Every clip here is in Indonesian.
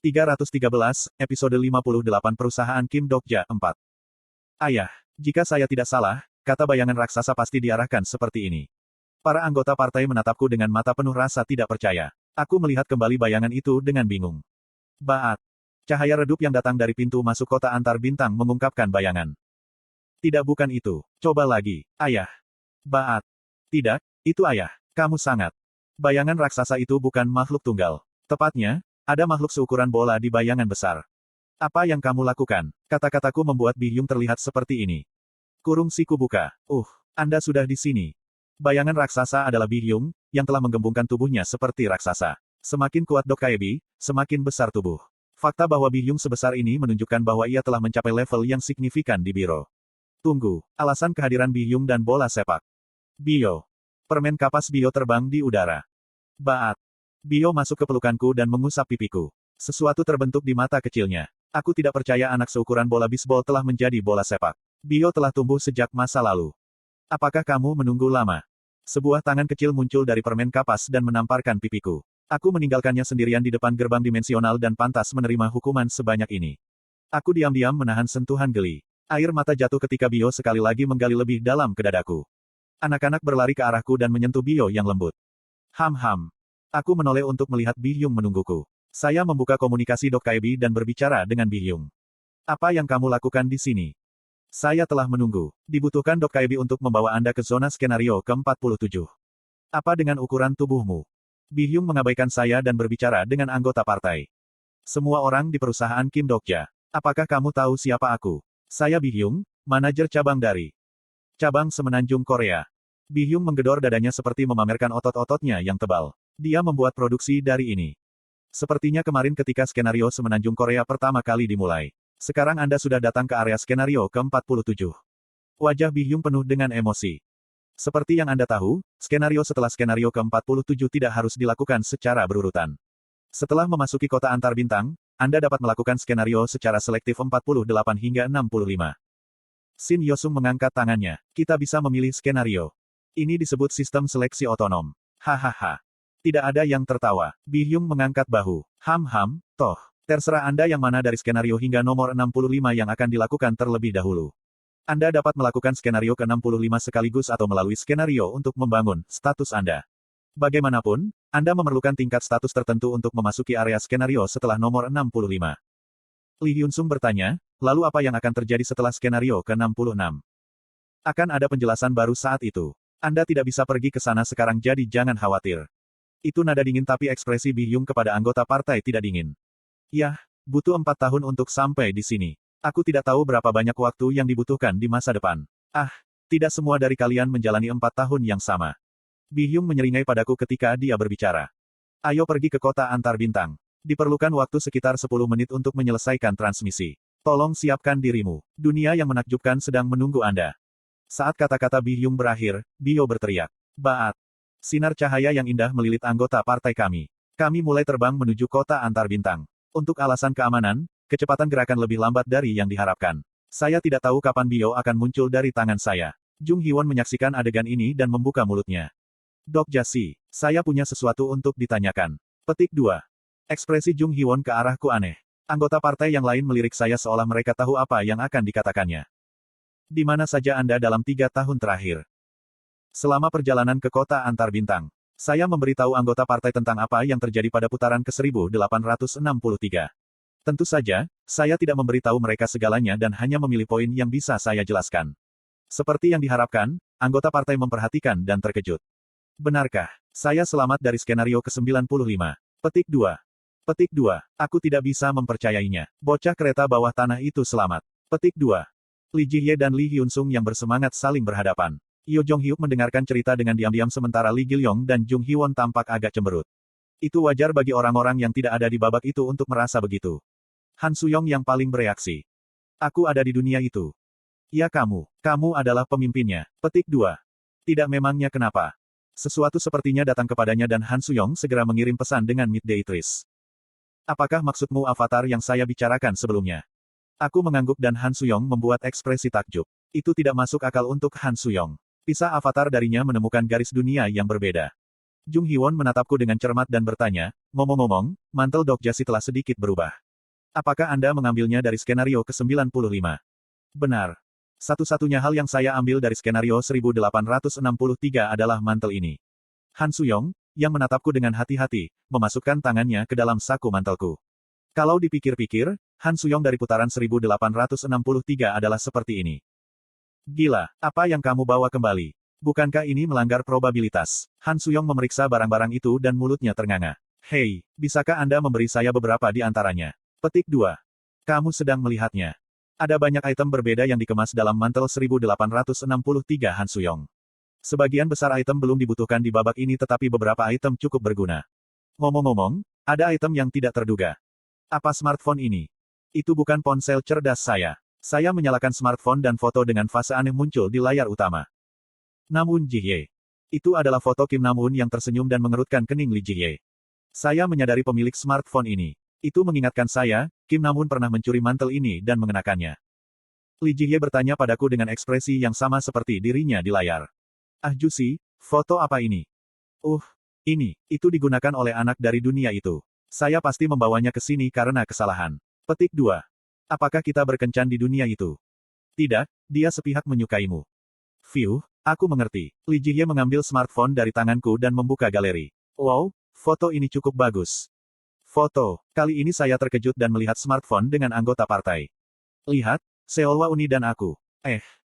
313, episode 58 Perusahaan Kim Dokja 4. Ayah, jika saya tidak salah, kata bayangan raksasa pasti diarahkan seperti ini. Para anggota partai menatapku dengan mata penuh rasa tidak percaya. Aku melihat kembali bayangan itu dengan bingung. Baat. Cahaya redup yang datang dari pintu masuk kota antar bintang mengungkapkan bayangan. Tidak, bukan itu. Coba lagi, ayah. Baat. Tidak, itu ayah. Kamu sangat. Bayangan raksasa itu bukan makhluk tunggal. Tepatnya, ada makhluk seukuran bola di bayangan besar. Apa yang kamu lakukan? Kata-kataku membuat Bihyung terlihat seperti ini. Kurung siku buka. Anda sudah di sini. Bayangan raksasa adalah Bihyung, yang telah menggembungkan tubuhnya seperti raksasa. Semakin kuat Dok Kaebi, semakin besar tubuh. Fakta bahwa Bihyung sebesar ini menunjukkan bahwa ia telah mencapai level yang signifikan di biro. Tunggu, alasan kehadiran Bihyung dan bola sepak. Bio. Permen kapas Bio terbang di udara. Baat. Bio masuk ke pelukanku dan mengusap pipiku. Sesuatu terbentuk di mata kecilnya. Aku tidak percaya anak seukuran bola bisbol telah menjadi bola sepak. Bio telah tumbuh sejak masa lalu. Apakah kamu menunggu lama? Sebuah tangan kecil muncul dari permen kapas dan menamparkan pipiku. Aku meninggalkannya sendirian di depan gerbang dimensional dan pantas menerima hukuman sebanyak ini. Aku diam-diam menahan sentuhan geli. Air mata jatuh ketika Bio sekali lagi menggali lebih dalam ke dadaku. Anak-anak berlari ke arahku dan menyentuh Bio yang lembut. Ham. Aku menoleh untuk melihat Bihyung menungguku. Saya membuka komunikasi Dok Kaebi dan berbicara dengan Bihyung. Apa yang kamu lakukan di sini? Saya telah menunggu. Dibutuhkan Dok Kaebi untuk membawa Anda ke zona skenario ke-47. Apa dengan ukuran tubuhmu? Bihyung mengabaikan saya dan berbicara dengan anggota partai. Semua orang di perusahaan Kim Dokja. Apakah kamu tahu siapa aku? Saya Bihyung, manajer cabang dari cabang Semenanjung Korea. Bihyung menggedor dadanya seperti memamerkan otot-ototnya yang tebal. Dia membuat produksi dari ini. Sepertinya kemarin ketika skenario Semenanjung Korea pertama kali dimulai. Sekarang Anda sudah datang ke area skenario ke-47. Wajah Bihyung penuh dengan emosi. Seperti yang Anda tahu, skenario setelah skenario ke-47 tidak harus dilakukan secara berurutan. Setelah memasuki kota antar bintang, Anda dapat melakukan skenario secara selektif 48 hingga 65. Shin Yosung mengangkat tangannya. Kita bisa memilih skenario. Ini disebut sistem seleksi otonom. Hahaha. Tidak ada yang tertawa. Bihyung mengangkat bahu. Toh. Terserah Anda yang mana dari skenario hingga nomor 65 yang akan dilakukan terlebih dahulu. Anda dapat melakukan skenario ke-65 sekaligus atau melalui skenario untuk membangun status Anda. Bagaimanapun, Anda memerlukan tingkat status tertentu untuk memasuki area skenario setelah nomor 65. Lee Hyun-sung bertanya, lalu apa yang akan terjadi setelah skenario ke-66? Akan ada penjelasan baru saat itu. Anda tidak bisa pergi ke sana sekarang jadi jangan khawatir. Itu nada dingin tapi ekspresi Bihyung kepada anggota partai tidak dingin. Yah, butuh 4 tahun untuk sampai di sini. Aku tidak tahu berapa banyak waktu yang dibutuhkan di masa depan. Tidak semua dari kalian menjalani 4 tahun yang sama. Bihyung menyeringai padaku ketika dia berbicara. Ayo pergi ke kota antar bintang. Diperlukan waktu sekitar 10 menit untuk menyelesaikan transmisi. Tolong siapkan dirimu. Dunia yang menakjubkan sedang menunggu Anda. Saat kata-kata Bihyung berakhir, Bio berteriak. Baat. Sinar cahaya yang indah melilit anggota partai kami. Kami mulai terbang menuju kota antar bintang. Untuk alasan keamanan, kecepatan gerakan lebih lambat dari yang diharapkan. Saya tidak tahu kapan Bio akan muncul dari tangan saya. Jung Hee-won menyaksikan adegan ini dan membuka mulutnya. Dok Jasi, saya punya sesuatu untuk ditanyakan. Petik 2. Ekspresi Jung Hee-won ke arahku aneh. Anggota partai yang lain melirik saya seolah mereka tahu apa yang akan dikatakannya. Di mana saja Anda dalam 3 tahun terakhir? Selama perjalanan ke kota antar bintang, saya memberitahu anggota partai tentang apa yang terjadi pada putaran ke-1863. Tentu saja, saya tidak memberitahu mereka segalanya dan hanya memilih poin yang bisa saya jelaskan. Seperti yang diharapkan, anggota partai memperhatikan dan terkejut. Benarkah, saya selamat dari skenario ke-95? Petik 2. Petik 2. Aku tidak bisa mempercayainya. Bocah kereta bawah tanah itu selamat. Petik 2. Lee Ji-hye dan Lee Hyun-sung yang bersemangat saling berhadapan. Yo Jong-hyuk mendengarkan cerita dengan diam-diam sementara Lee Gil-yong dan Jung Hee-won tampak agak cemberut. Itu wajar bagi orang-orang yang tidak ada di babak itu untuk merasa begitu. Han Suyong yang paling bereaksi. Aku ada di dunia itu. Ya kamu adalah pemimpinnya. Petik 2. Tidak memangnya kenapa? Sesuatu sepertinya datang kepadanya dan Han Suyong segera mengirim pesan dengan Midday Tris. Apakah maksudmu avatar yang saya bicarakan sebelumnya? Aku mengangguk dan Han Suyong membuat ekspresi takjub. Itu tidak masuk akal untuk Han Suyong. Pisah avatar darinya menemukan garis dunia yang berbeda. Jung Hee-won menatapku dengan cermat dan bertanya, ngomong-ngomong, mantel Dok Jasi telah sedikit berubah. Apakah Anda mengambilnya dari skenario ke-95? Benar. Satu-satunya hal yang saya ambil dari skenario 1863 adalah mantel ini. Han Suyong, yang menatapku dengan hati-hati, memasukkan tangannya ke dalam saku mantelku. Kalau dipikir-pikir, Han Suyong dari putaran 1863 adalah seperti ini. Gila, apa yang kamu bawa kembali? Bukankah ini melanggar probabilitas? Han Suyong memeriksa barang-barang itu dan mulutnya ternganga. Hei, bisakah Anda memberi saya beberapa di antaranya? Petik 2. Kamu sedang melihatnya. Ada banyak item berbeda yang dikemas dalam mantel 1863 Han Suyong. Sebagian besar item belum dibutuhkan di babak ini tetapi beberapa item cukup berguna. Ngomong-ngomong, ada item yang tidak terduga. Apa smartphone ini? Itu bukan ponsel cerdas saya. Saya menyalakan smartphone dan foto dengan fase aneh muncul di layar utama. Namun Ji-hye. Itu adalah foto Kim Namun yang tersenyum dan mengerutkan kening Lee Ji-hye. Saya menyadari pemilik smartphone ini. Itu mengingatkan saya, Kim Namun pernah mencuri mantel ini dan mengenakannya. Lee Ji-hye bertanya padaku dengan ekspresi yang sama seperti dirinya di layar. Ah Jusi, foto apa ini? Itu digunakan oleh anak dari dunia itu. Saya pasti membawanya ke sini karena kesalahan. Petik 2. Apakah kita berkencan di dunia itu? Tidak, dia sepihak menyukaimu. Phew, aku mengerti. Lee Ji-hye mengambil smartphone dari tanganku dan membuka galeri. Wow, foto ini cukup bagus. Foto. Kali ini saya terkejut dan melihat smartphone dengan anggota partai. Lihat, Seolwa Uni dan aku.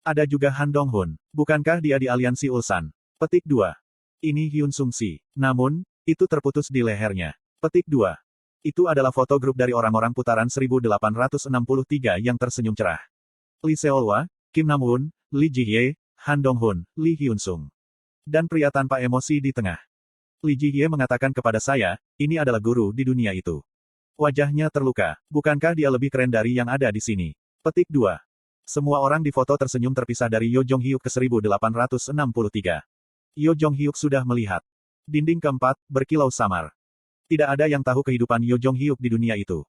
Ada juga Han Dong-hun. Bukankah dia di aliansi Ulsan? Petik 2. Ini Hyun Sung-si. Namun, itu terputus di lehernya. Petik 2. Itu adalah foto grup dari orang-orang putaran 1863 yang tersenyum cerah. Lee Seolwa, Kim Nam-woon, Lee Ji-hye, Han Dong-hun, Lee Hyun-sung. Dan pria tanpa emosi di tengah. Lee Ji-hye mengatakan kepada saya, ini adalah guru di dunia itu. Wajahnya terluka. Bukankah dia lebih keren dari yang ada di sini? Petik 2. Semua orang di foto tersenyum terpisah dari Yo Jong-hyuk ke 1863. Yo Jong-hyuk sudah melihat. Dinding keempat, berkilau samar. Tidak ada yang tahu kehidupan Yo Jong-hyuk di dunia itu.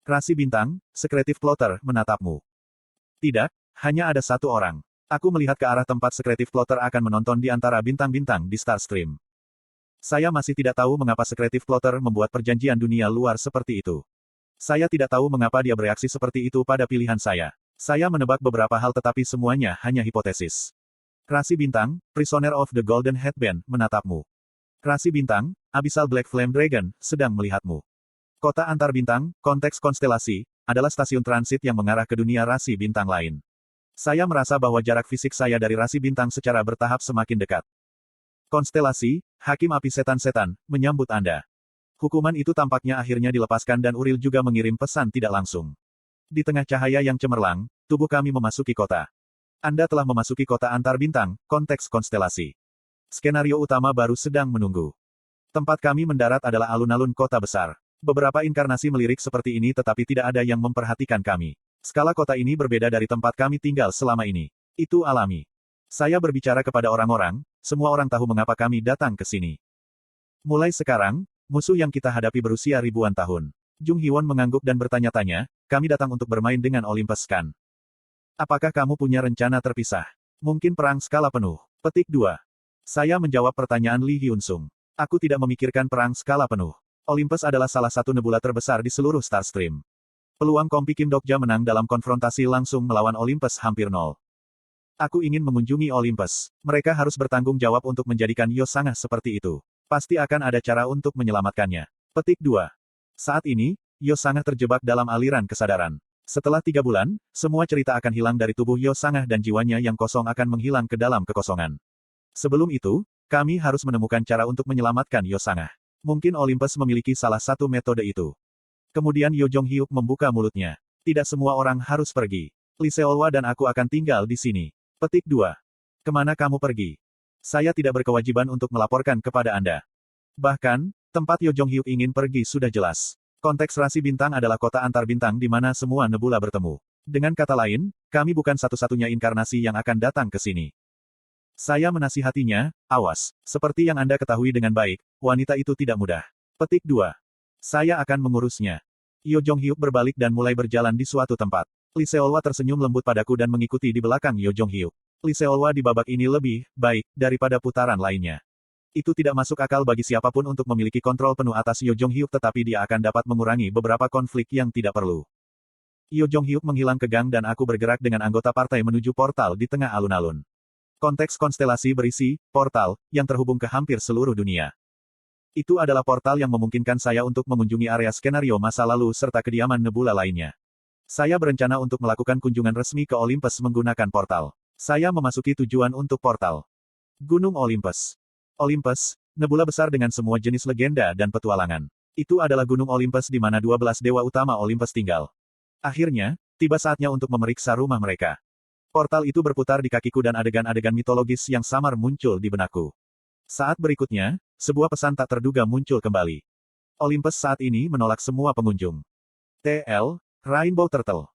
Rasi bintang, sekretif plotter, menatapmu. Tidak, hanya ada satu orang. Aku melihat ke arah tempat sekretif plotter akan menonton di antara bintang-bintang di Starstream. Saya masih tidak tahu mengapa sekretif plotter membuat perjanjian dunia luar seperti itu. Saya tidak tahu mengapa dia bereaksi seperti itu pada pilihan saya. Saya menebak beberapa hal tetapi semuanya hanya hipotesis. Rasi bintang, Prisoner of the Golden Headband, menatapmu. Rasi bintang, Abyssal Black Flame Dragon, sedang melihatmu. Kota antar bintang, konteks konstelasi, adalah stasiun transit yang mengarah ke dunia rasi bintang lain. Saya merasa bahwa jarak fisik saya dari rasi bintang secara bertahap semakin dekat. Konstelasi, Hakim Api Setan-Setan, menyambut Anda. Hukuman itu tampaknya akhirnya dilepaskan dan Uril juga mengirim pesan tidak langsung. Di tengah cahaya yang cemerlang, tubuh kami memasuki kota. Anda telah memasuki kota antar bintang, konteks konstelasi. Skenario utama baru sedang menunggu. Tempat kami mendarat adalah alun-alun kota besar. Beberapa inkarnasi melirik seperti ini tetapi tidak ada yang memperhatikan kami. Skala kota ini berbeda dari tempat kami tinggal selama ini. Itu alami. Saya berbicara kepada orang-orang, semua orang tahu mengapa kami datang ke sini. Mulai sekarang, musuh yang kita hadapi berusia ribuan tahun. Jung Hee-won mengangguk dan bertanya-tanya, kami datang untuk bermain dengan Olympus kan? Apakah kamu punya rencana terpisah? Mungkin perang skala penuh. Petik 2. Saya menjawab pertanyaan Lee Hyun-sung. Aku tidak memikirkan perang skala penuh. Olympus adalah salah satu nebula terbesar di seluruh Starstream. Peluang kompi Kim Dokja menang dalam konfrontasi langsung melawan Olympus hampir nol. Aku ingin mengunjungi Olympus. Mereka harus bertanggung jawab untuk menjadikan Yo Sangah seperti itu. Pasti akan ada cara untuk menyelamatkannya. Petik 2. Saat ini, Yo Sangah terjebak dalam aliran kesadaran. Setelah 3 bulan, semua cerita akan hilang dari tubuh Yo Sangah dan jiwanya yang kosong akan menghilang ke dalam kekosongan. Sebelum itu, kami harus menemukan cara untuk menyelamatkan Yo Sangah. Mungkin Olympus memiliki salah satu metode itu. Kemudian Yo Jong-hyuk membuka mulutnya. Tidak semua orang harus pergi. Lee Seolwa dan aku akan tinggal di sini. Petik 2. Kemana kamu pergi? Saya tidak berkewajiban untuk melaporkan kepada Anda. Bahkan, tempat Yo Jong-hyuk ingin pergi sudah jelas. Konteks rasi bintang adalah kota antar bintang di mana semua nebula bertemu. Dengan kata lain, kami bukan satu-satunya inkarnasi yang akan datang ke sini. Saya menasihatinya, awas. Seperti yang Anda ketahui dengan baik, wanita itu tidak mudah. Petik 2. Saya akan mengurusnya. Yo Jong-hyuk berbalik dan mulai berjalan di suatu tempat. Lee Seolwa tersenyum lembut padaku dan mengikuti di belakang Yo Jong-hyuk. Lee Seolwa di babak ini lebih baik daripada putaran lainnya. Itu tidak masuk akal bagi siapapun untuk memiliki kontrol penuh atas Yo Jong-hyuk, tetapi dia akan dapat mengurangi beberapa konflik yang tidak perlu. Yo Jong-hyuk menghilang ke gang dan aku bergerak dengan anggota partai menuju portal di tengah alun-alun. Konteks konstelasi berisi, portal, yang terhubung ke hampir seluruh dunia. Itu adalah portal yang memungkinkan saya untuk mengunjungi area skenario masa lalu serta kediaman nebula lainnya. Saya berencana untuk melakukan kunjungan resmi ke Olympus menggunakan portal. Saya memasuki tujuan untuk portal. Gunung Olympus. Olympus, nebula besar dengan semua jenis legenda dan petualangan. Itu adalah Gunung Olympus di mana 12 dewa utama Olympus tinggal. Akhirnya, tiba saatnya untuk memeriksa rumah mereka. Portal itu berputar di kakiku dan adegan-adegan mitologis yang samar muncul di benakku. Saat berikutnya, sebuah pesan tak terduga muncul kembali. Olympus saat ini menolak semua pengunjung. TL, Rainbow Turtle.